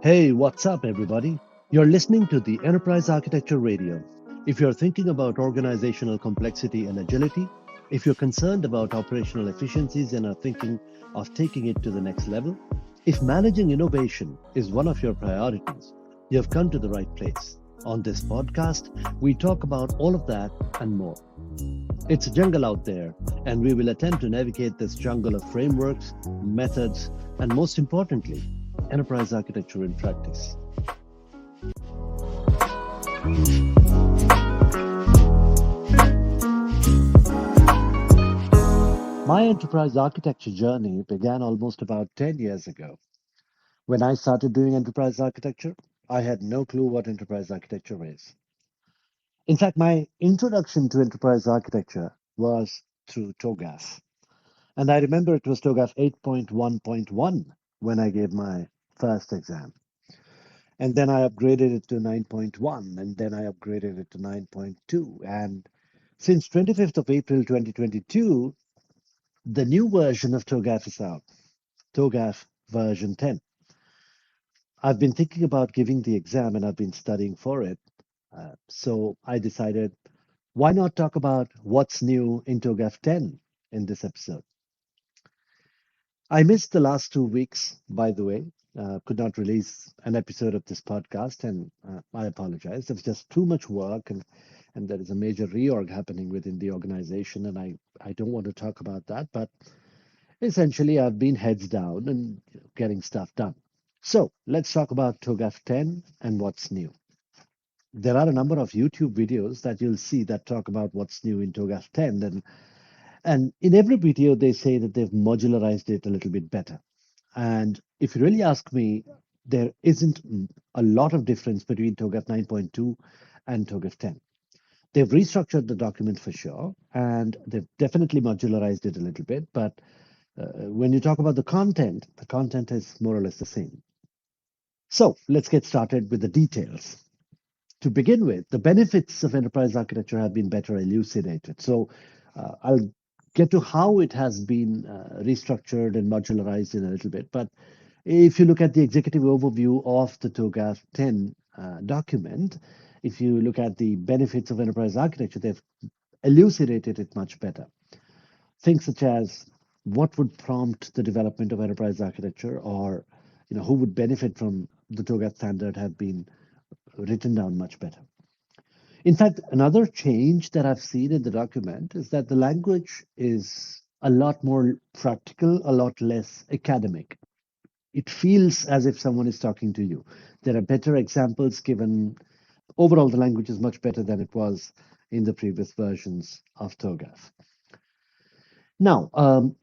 Hey, what's up, everybody? You're listening to the Enterprise Architecture Radio. If you're thinking about organizational complexity and agility, if you're concerned about operational efficiencies and are thinking of taking it to the next level, if managing innovation is one of your priorities, you've come to the right place. On this podcast, we talk about all of that and more. It's a jungle out there, and we will attempt to navigate this jungle of frameworks, methods, and most importantly, enterprise architecture in practice. My enterprise architecture journey began almost about 10 years ago. When I started doing enterprise architecture, I had no clue what enterprise architecture is. In fact, my introduction to enterprise architecture was through TOGAF. And I remember it was TOGAF 8.1.1 when I gave my first exam. And then I upgraded it to 9.1, and then I upgraded it to 9.2. And since 25th of April 2022, the new version of TOGAF is out, TOGAF version 10. I've been thinking about giving the exam and I've been studying for it. So I decided, why not talk about what's new in TOGAF 10 in this episode? I missed the last 2 weeks, by the way. Could not release an episode of this podcast, and I apologize. There's just too much work, and there is a major reorg happening within the organization, and I don't want to talk about that. But essentially, I've been heads down and getting stuff done. So let's talk about TOGAF 10 and what's new. There are a number of YouTube videos that you'll see that talk about what's new in TOGAF 10, and in every video, they say that they've modularized it a little bit better. And if you really ask me, there isn't a lot of difference between TOGAF 9.2 and TOGAF 10. They've restructured the document for sure, and they've definitely modularized it a little bit. But when you talk about the content is more or less the same. So let's get started with the details. To begin with, the benefits of enterprise architecture have been better elucidated. So I'll get to how it has been restructured and modularized in a little bit. But if you look at the executive overview of the TOGAF 10 document, if you look at the benefits of enterprise architecture, they've elucidated it much better. Things such as what would prompt the development of enterprise architecture, or who would benefit from the TOGAF standard, have been written down much better. In fact, another change that I've seen in the document is that the language is a lot more practical, a lot less academic. It feels as if someone is talking to you. There are better examples given. Overall, the language is much better than it was in the previous versions of TOGAF. Now,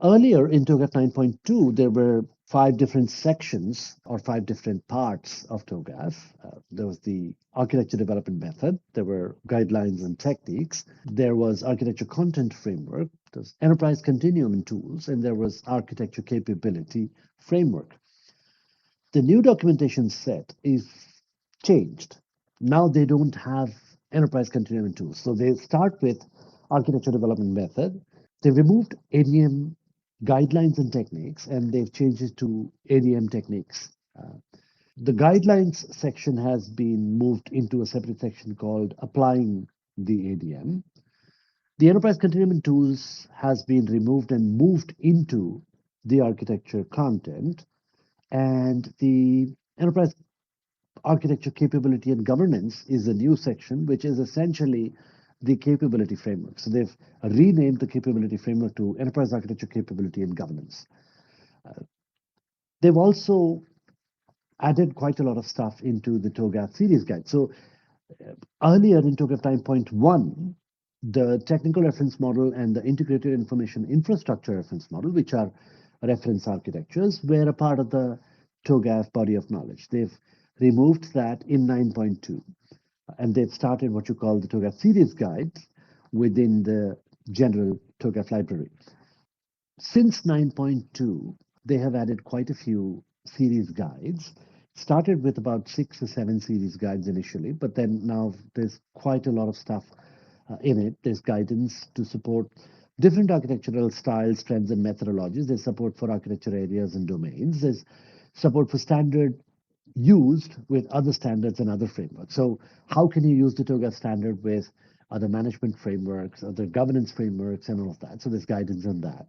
earlier in TOGAF 9.2, there were 5 different sections or 5 different parts of TOGAF. There was the architecture development method, there were guidelines and techniques, there was architecture content framework, there's enterprise continuum and tools, and there was architecture capability framework. The new documentation set is changed. Now they don't have enterprise continuum and tools. So they start with architecture development method. They removed ADM guidelines and techniques, and they've changed it to ADM techniques. The guidelines section has been moved into a separate section called applying the ADM. The enterprise continuum and tools has been removed and moved into the architecture content, and the enterprise architecture capability and governance is a new section, which is essentially the capability framework. So they've renamed the capability framework to enterprise architecture capability and governance. They've also added quite a lot of stuff into the TOGAF series guide. So earlier in TOGAF 9.1, the technical reference model and the integrated information infrastructure reference model, which are reference architectures, were a part of the TOGAF body of knowledge. They've removed that in 9.2, and they've started what you call the TOGAF series guides within the general TOGAF library. Since 9.2, they have added quite a few series guides. Started with about 6 or 7 series guides initially, but then now there's quite a lot of stuff in it. There's guidance to support different architectural styles, trends, and methodologies. There's support for architecture areas and domains. There's support for standard used with other standards and other frameworks. So how can you use the TOGAF standard with other management frameworks, other governance frameworks, and all of that? So there's guidance on that.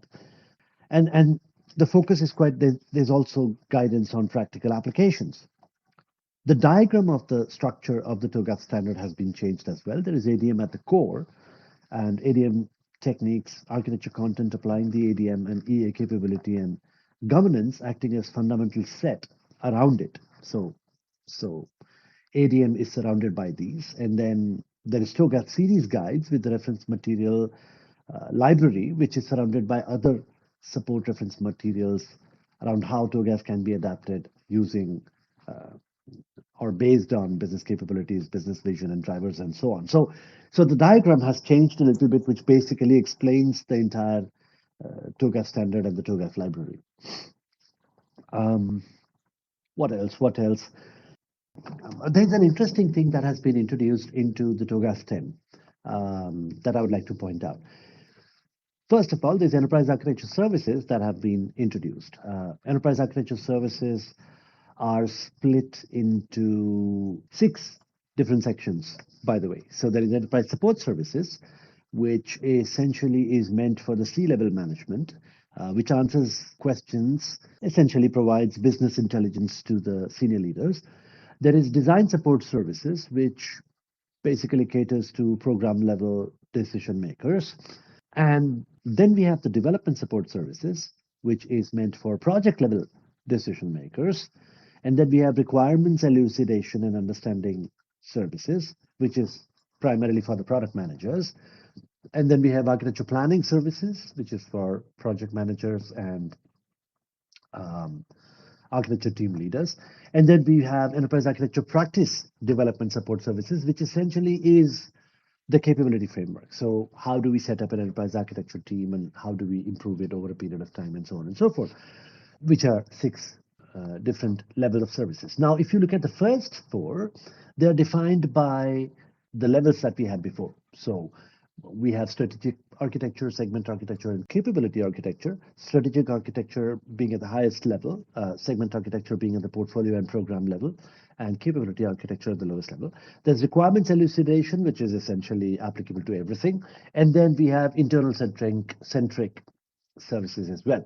And the focus is quite, there's also guidance on practical applications. The diagram of the structure of the TOGAF standard has been changed as well. There is ADM at the core, and ADM techniques, architecture content applying the ADM, and EA capability and governance acting as fundamental set around it. So ADM is surrounded by these, and then there is TOGAF series guides with the reference material library, which is surrounded by other support reference materials around how TOGAF can be adapted using or based on business capabilities, business vision, and drivers, and so on. So the diagram has changed a little bit, which basically explains the entire TOGAF standard and the TOGAF library. Um, what else? What else? There's an interesting thing that has been introduced into the TOGAF 10 that I would like to point out. First of all, there's enterprise architecture services that have been introduced. Enterprise architecture services are split into 6 different sections, by the way. So there is enterprise support services, which essentially is meant for the C-level management, which answers questions, essentially provides business intelligence to the senior leaders. There is design support services, which basically caters to program level decision makers. And then we have the development support services, which is meant for project level decision makers. And then we have requirements elucidation and understanding services, which is primarily for the product managers. And then we have architecture planning services, which is for project managers and um, architecture team leaders. And then we have enterprise architecture practice development support services, which essentially is the capability framework. So how do we set up an enterprise architecture team and how do we improve it over a period of time and so on and so forth, which are 6 different levels of services. Now, if you look at the first 4, they're defined by the levels that we had before. So we have strategic architecture, segment architecture, and capability architecture. Strategic architecture being at the highest level, segment architecture being at the portfolio and program level, and capability architecture at the lowest level. There's requirements elucidation, which is essentially applicable to everything. And then we have internal centric services as well.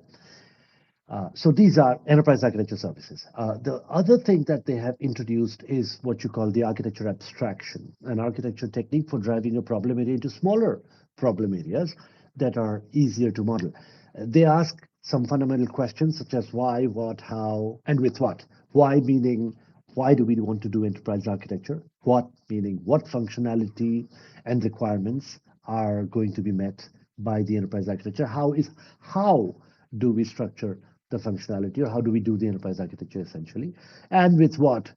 So these are enterprise architecture services. The other thing that they have introduced is what you call the architecture abstraction, an architecture technique for driving a problem area into smaller problem areas that are easier to model. They ask some fundamental questions such as why, what, how, and with what. Why meaning why do we want to do enterprise architecture? What meaning what functionality and requirements are going to be met by the enterprise architecture? How do we structure the functionality, or how do we do the enterprise architecture essentially, and with what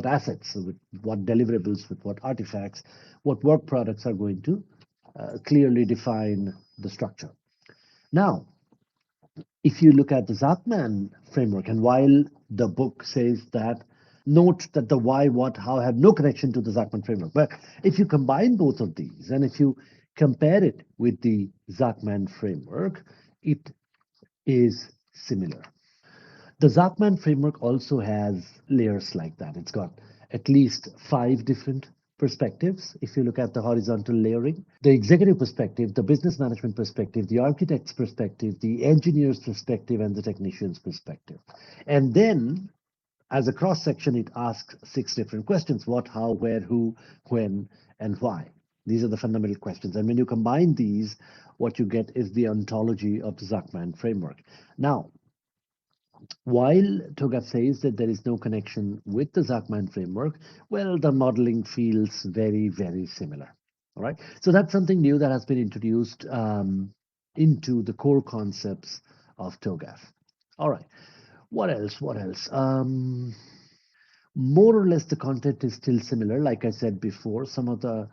assets, so with what deliverables, with what artifacts, what work products are going to clearly define the structure. Now, if you look at the Zachman framework, and while the book says that, note that the why, what, how have no connection to the Zachman framework. But if you combine both of these and if you compare it with the Zachman framework, it is similar. The Zachman framework also has layers like that. It's got at least 5 different perspectives. If you look at the horizontal layering, the executive perspective, the business management perspective, the architect's perspective, the engineer's perspective, and the technician's perspective. And then as a cross section, it asks 6 different questions: what, how, where, who, when, and why. These are the fundamental questions. And when you combine these, what you get is the ontology of the Zachman framework. Now, while TOGAF says that there is no connection with the Zachman framework, well, the modeling feels very, very similar. All right. So that's something new that has been introduced into the core concepts of TOGAF. All right. What else? What else? More or less, the content is still similar. Like I said before, some of the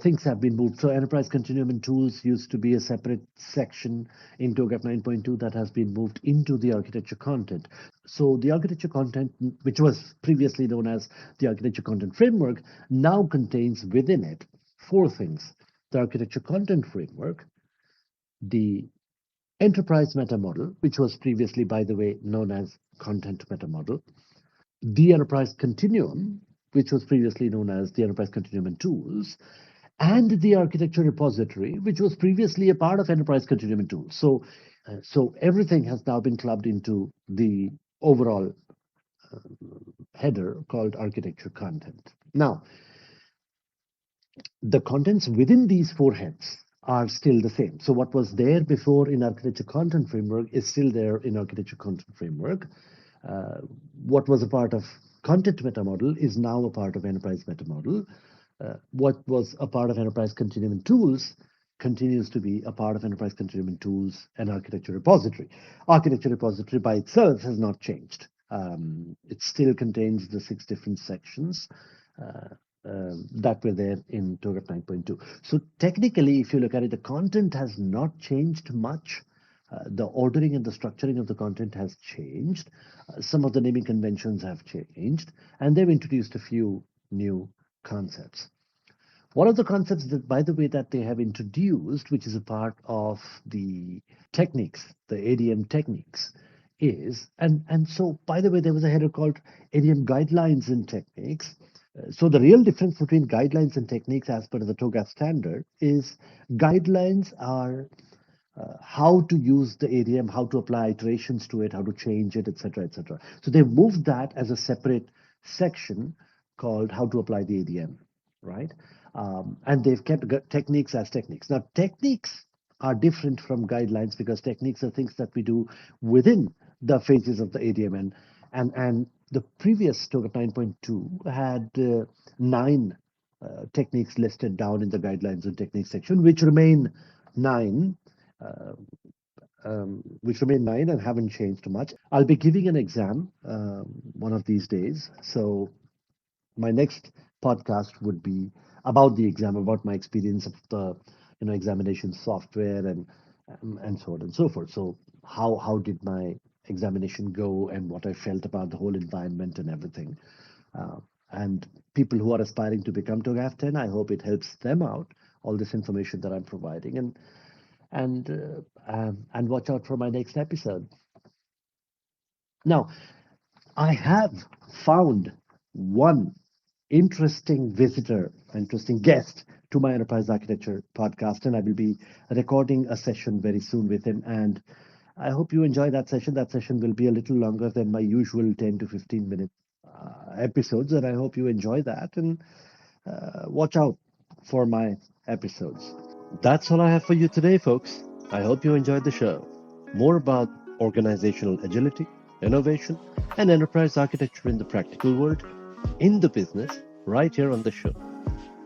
things have been moved. So enterprise continuum and tools used to be a separate section in TOGAF 9.2 that has been moved into the architecture content. So the architecture content, which was previously known as the architecture content framework, now contains within it 4 things: the architecture content framework, the enterprise meta model, which was previously, by the way, known as content meta model, the Enterprise Continuum, which was previously known as the Enterprise Continuum and Tools, and the architecture repository, which was previously a part of Enterprise Continuum and Tools. So everything has now been clubbed into the overall header called architecture content. Now, the contents within these four heads are still the same. So what was there before in architecture content framework is still there in architecture content framework. What was a part of content meta model is now a part of enterprise meta model. What was a part of enterprise continuum and tools continues to be a part of enterprise continuum and tools and architecture repository. Architecture repository by itself has not changed. It still contains the 6 different sections that were there in TOGAF 9.2. So technically, if you look at it, the content has not changed much. The ordering and the structuring of the content has changed. Some of the naming conventions have changed, and they've introduced a few new concepts. One of the concepts that, by the way, that they have introduced, which is a part of the techniques, the ADM techniques, is, and so, by the way, there was a header called ADM guidelines and techniques. So the real difference between guidelines and techniques as per the TOGAF standard is guidelines are how to use the ADM, how to apply iterations to it, how to change it, etc., etc. So they've moved that as a separate section called how to apply the ADM, right? And they've kept techniques as techniques. Now, techniques are different from guidelines because techniques are things that we do within the phases of the ADM. And the previous TOGAF 9.2 had 9 techniques listed down in the guidelines and techniques section, which remain 9 and haven't changed much. I'll be giving an exam one of these days. So my next podcast would be about the exam, about my experience of the examination software and so on and so forth. So how did my examination go and what I felt about the whole environment and everything. And people who are aspiring to become TOGAF 10, I hope it helps them out, all this information that I'm providing. And watch out for my next episode. Now, I have found one interesting visitor, interesting guest to my Enterprise Architecture podcast, and I will be recording a session very soon with him. And I hope you enjoy that session. That session will be a little longer than my usual 10 to 15 minute episodes, and I hope you enjoy that. And watch out for my episodes. That's all I have for you today, folks. I hope you enjoyed the show. More about organizational agility, innovation, and enterprise architecture in the practical world, in the business, right here on the show.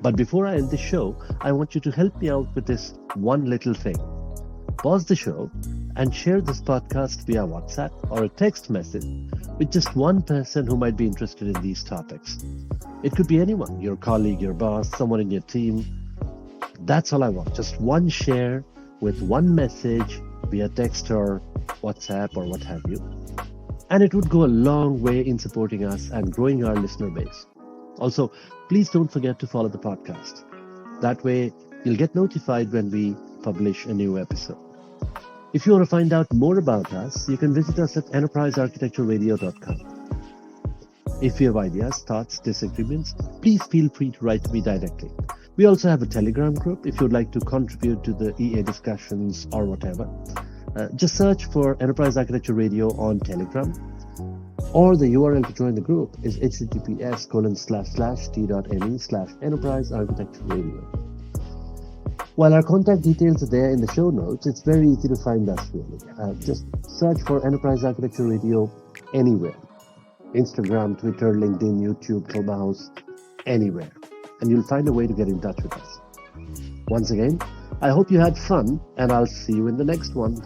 But before I end the show, I want you to help me out with this one little thing. Pause the show and share this podcast via WhatsApp or a text message with just one person who might be interested in these topics. It could be anyone, your colleague, your boss, someone in your team. That's all I want. Just one share with one message via text or WhatsApp or what have you. And it would go a long way in supporting us and growing our listener base. Also, please don't forget to follow the podcast. That way, you'll get notified when we publish a new episode. If you want to find out more about us, you can visit us at enterprisearchitectureradio.com. If you have ideas, thoughts, disagreements, please feel free to write to me directly. We also have a Telegram group if you'd like to contribute to the EA discussions or whatever. Just search for Enterprise Architecture Radio on Telegram, or the URL to join the group is https://t.me/Enterprise Architecture Radio. While our contact details are there in the show notes, it's very easy to find us really. Just search for Enterprise Architecture Radio anywhere. Instagram, Twitter, LinkedIn, YouTube, Clubhouse, anywhere. And you'll find a way to get in touch with us. Once again, I hope you had fun, and I'll see you in the next one.